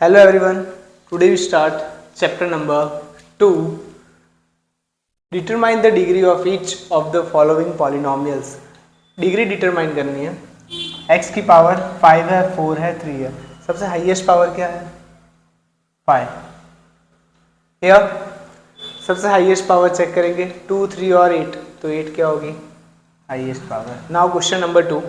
Hello everyone, today we start chapter number 2. Determine the degree of each of the following polynomials. Degree determine करनी है. x की power 5 है, 4 है, 3 है. सबसे हाईएस्ट पावर क्या है? 5. या सबसे हाईएस्ट पावर चेक करेंगे 2, 3 और 8. तो 8 क्या होगी? Highest power. Now question number 2.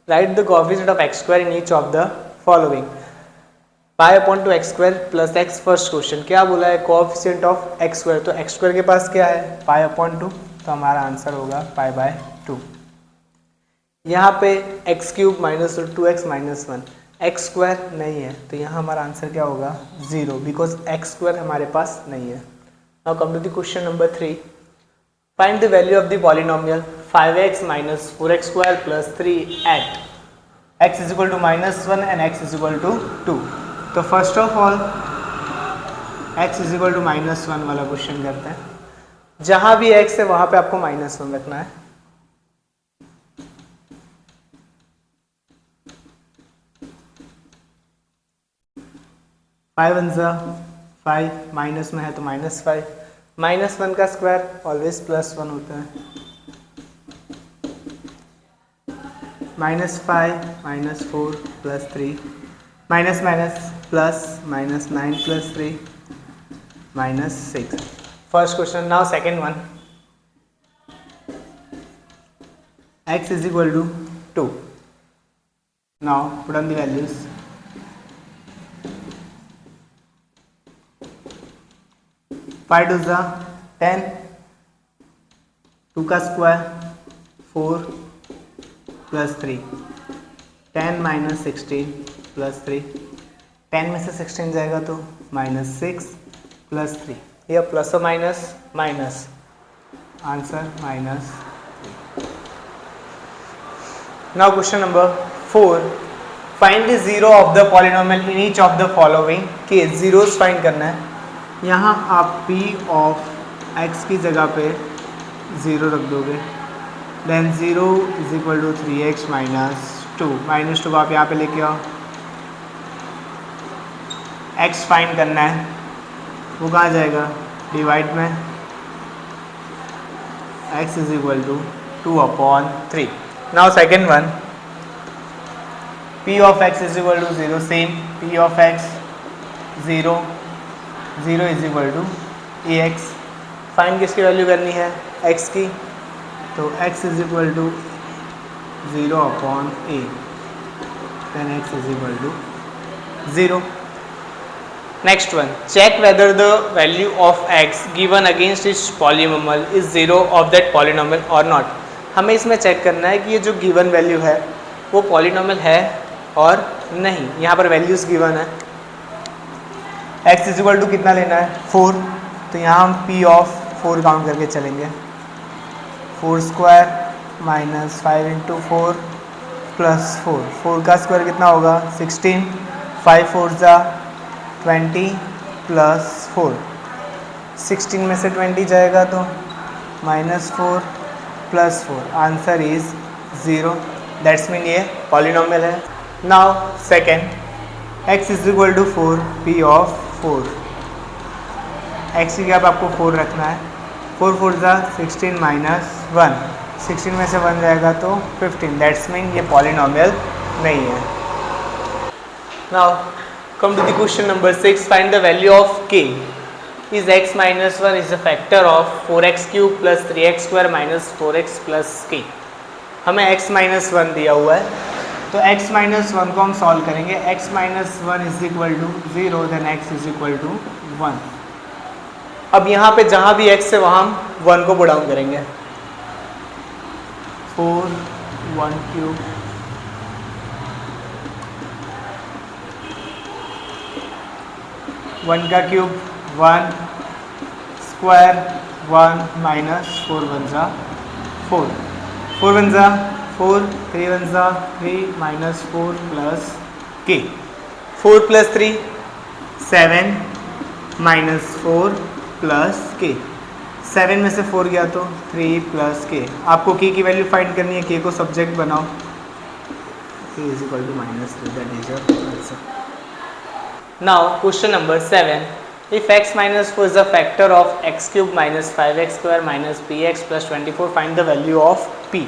Right the coefficient of x square in each of the following. Pi upon two x square plus x. First question क्या बोला है? Coefficient of x square. तो x square के पास क्या है? Pi upon 2. तो हमारा answer होगा पाई बाय 2. यहाँ पे x cube minus 2x minus 1. X square नहीं है तो यहाँ हमारा आंसर क्या होगा? 0, बिकॉज एक्स स्क्वायर हमारे पास नहीं है. Now come to the question number 3. Find the value of the polynomial 5x minus 4x square plus 3 at x is equal to minus 1 and x is equal to 2. तो first of all x is equal to minus 1 वाला question करते हैं. जहां भी x है वहां पे आपको माइनस 1 रखना है. फाइव 5 माइनस में है तो माइनस 5. माइनस 1 का स्क्वायर ऑलवेज प्लस 1 होता है. Minus 5 minus 4 plus 3 minus minus plus minus 9 plus 3 minus 6. First question. Now second one. x is equal to 2. Now put on the values. Five two ज़ा 10. 2 का square 4 plus 3. 10 minus 16 plus 3. 10 में से 16 जाएगा तो minus 6 plus 3. यह plus और minus minus. Answer minus 3. Now question number 4. Find the zero of the polynomial in each of the following case. Zeros find करना है. यहाँ आप p ऑफ x की जगह पे 0 रख दोगे. Then 0 is equal to 3x minus 2. Minus 2 आप यहाँ पे लेके आओ. x फाइंड करना है. वो कहाँ जाएगा? डिवाइड में. x is equal to 2 upon 3. Now second one. p of x is equal to 0. Same p of x 0 is equal to ax. Find किसकी वैल्यू करनी है? x की. तो x is equal to 0 upon a. Then x is equal to 0. Next one. Check whether the value of x given against इस polynomial is 0 of that polynomial और not. हमें इसमें check करना है कि ये जो गिवन वैल्यू है वो पॉलिनोमियल है और नहीं. यहाँ पर वैल्यूज गिवन है. x इज इक्वल टू कितना लेना है? 4. तो यहाँ हम p ऑफ 4 काउंट करके चलेंगे. 4 स्क्वायर माइनस 5 इंटू 4 प्लस 4. 4 का स्क्वायर कितना होगा? 16. 5 4 ज़ा 20 प्लस 4. 16 में से 20 जाएगा तो minus 4 plus 4. Answer is 0. That's mean ये पॉलिनोमियल है. Now second. x is equal to 4. p of 4. x की जगह आपको 4 रखना है. 4 4 ज़ा 16 माइनस 1. 16 में से 1 जाएगा तो 15. दैट्स मीन ये पॉलिनोमियल नहीं है. Now come to the question number 6. Find the value of k. Is x minus 1 is a factor of 4x cube plus 3x square minus 4x plus k. हमें x minus 1 दिया हुआ है तो x minus 1 को हम solve करेंगे. x minus 1 is equal to 0. Then x is equal to 1. अब यहाँ पे जहाँ भी x है वहाँ हम 1 को पुट डाउन करेंगे. 4 1 क्यूब वन का क्यूब 1 स्क्वायर 1 माइनस 4 1 ज़ा 4. 4 1 ज़ा 4. 3 1 ज़ा 3 minus 4 plus k. 4 plus 3 7 minus 4 plus k. 7 में से 4 गया तो 3 प्लस k. आपको k की वैल्यू फाइंड करनी है. k को सब्जेक्ट बनाओ. k is equal to -3. That is your answer. Now question number 7. If x minus 4 is a factor of x cube minus 5x square minus px plus 24, find the value of p.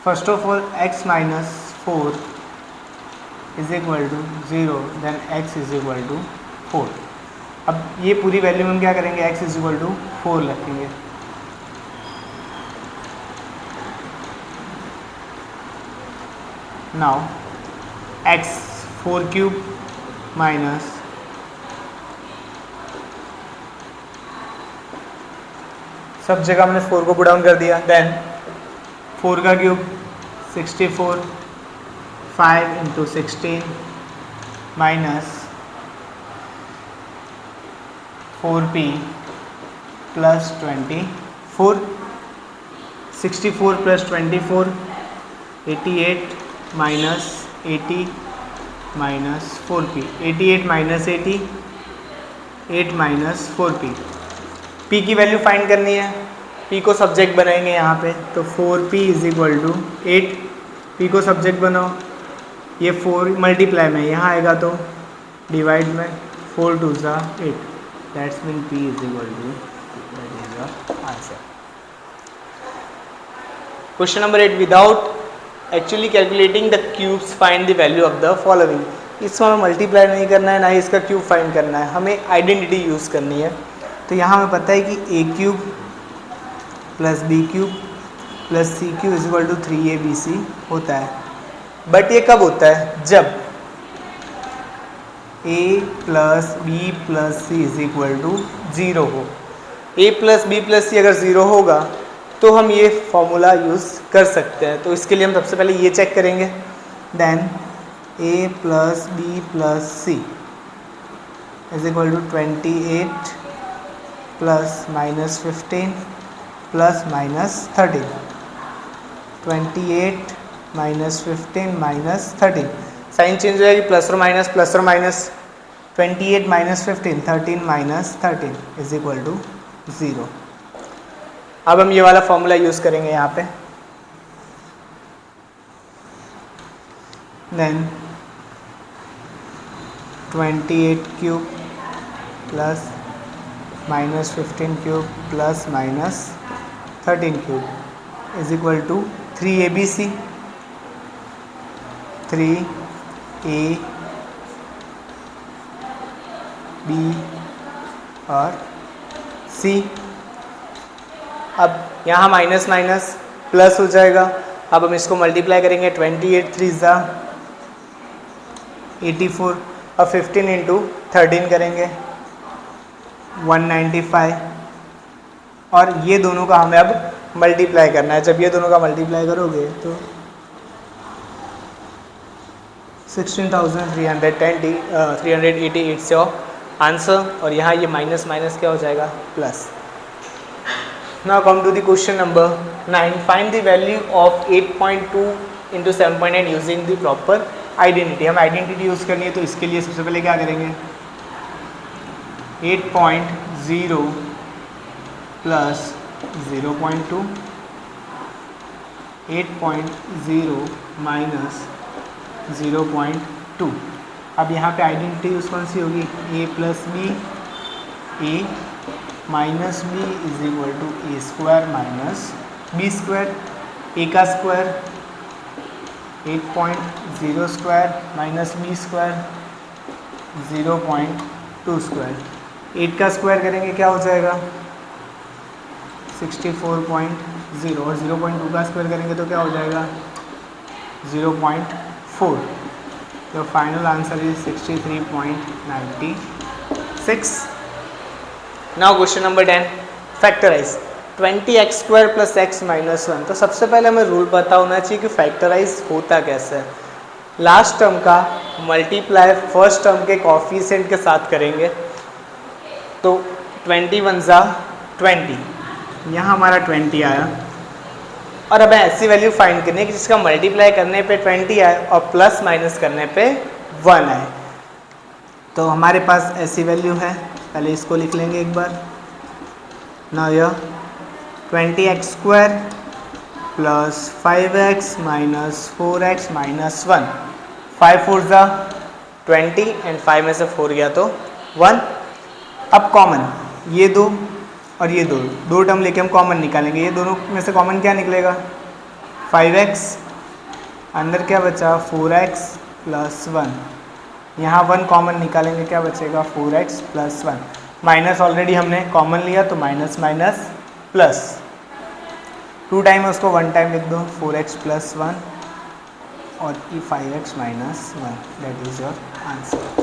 First of all, x minus 4 is equal to 0, then x is equal to 4. अब ये पूरी value हम क्या करेंगे, x is equal to 4 रखेंगे. Now x 4 cube minus सब जगह हमने 4 को पुट डाउन कर दिया. देन 4 का cube 64, 5 into 16 minus 4p plus 24, 64 plus 24 88 minus 80 minus 4p, 88 minus 80 8 minus 4p. p की वैल्यू फाइंड करनी है. p को सब्जेक्ट बनाएंगे यहाँ पे, तो 4p is equal to 8. p को सब्जेक्ट बनाओ, ये 4 मल्टीप्लाई में यहाँ आएगा तो डिवाइड में 4 2 ज़ा 8. That's mean p is equal to, that is the answer. Question number 8. Without actually calculating the cubes find the value of the following. इसमें हमें मल्टीप्लाई नहीं करना है, ना ही इसका क्यूब फाइंड करना है, हमें आइडेंटिटी यूज़ करनी है. तो यहाँ हमें पता है कि a cube plus b cube plus c cube is equal to 3abc होता है. बट ये कब होता है, जब a plus b plus c is equal to 0 हो. a plus b plus c अगर 0 होगा तो हम ये फॉर्मूला यूज़ कर सकते हैं. तो इसके लिए हम सबसे पहले ये चेक करेंगे. Then a plus b plus c is equal to 28 plus minus 15 plus minus 13. 28 minus 15 minus 13, sign change हो जाएगी, प्लस और minus. 28 minus 15 13 minus 13 is equal to 0. अब हम ये वाला फॉर्मूला यूज़ करेंगे यहाँ पे. Then 28 cube plus minus 15 cube plus minus 13 cube is equal to 3abc. 3a b और c. अब यहाँ माइनस माइनस प्लस हो जाएगा. अब हम इसको मल्टीप्लाई करेंगे. 28 3 ज़ा 84 और 15 इंटू 13 करेंगे 195. और ये दोनों का हमें अब मल्टीप्लाई करना है. जब ये दोनों का मल्टीप्लाई करोगे तो 388 से आंसर. और यहाँ ये माइनस माइनस क्या हो जाएगा, plus. Now come to the question number 9. Find the value of 8.2 into 7.9 using the proper identity. हम आइडेंटिटी यूज़ करनी है, तो इसके लिए सबसे पहले क्या करेंगे, 8.0 प्लस 0.2, 8.0 माइनस 0.2. अब यहाँ पे आइडेंटिटी यूज़ कौन सी होगी, a plus B, a minus B is equal to A square minus B square. A का square 8.0 square minus B square 0.2 square. 8 का स्क्वायर करेंगे क्या हो जाएगा, 64.0. और 0.2 का स्क्वायर करेंगे तो क्या हो जाएगा, 0.4. तो final answer is 63.96. Now question number 10. Factorise 20x square plus x minus 1. तो सबसे पहले हमें रूल पता होना चाहिए कि फैक्टराइज होता कैसे है. लास्ट टर्म का मल्टीप्लाई फर्स्ट टर्म के कोफिशिएंट के साथ करेंगे. तो 21 ज़ा 20, यहाँ हमारा 20 आया. और अब ऐसी वैल्यू फाइंड करनी है कि जिसका मल्टीप्लाई करने पे 20 आए और प्लस माइनस करने पे 1 आए. तो हमारे पास ऐसी वैल्यू है, पहले इसको लिख लेंगे एक बार. ना यह 20x square plus 5x minus 4x minus 1. 5 4 ज़ा 20 एंड 5 में से 4 गया तो 1। अब कॉमन ये दो और ये दो टर्म लेके हम कॉमन निकालेंगे। ये दोनों में से कॉमन क्या निकलेगा 5x, अंदर क्या बचा 4x प्लस 1, यहाँ 1 कॉमन निकालेंगे क्या बचेगा 4x प्लस 1, माइनस ऑलरेडी हमने कॉमन लिया तो माइनस माइनस प्लस, 2 टाइम उसको 1 टाइम लिख दो 4x प्लस 1 और 5x minus 1, that is your answer.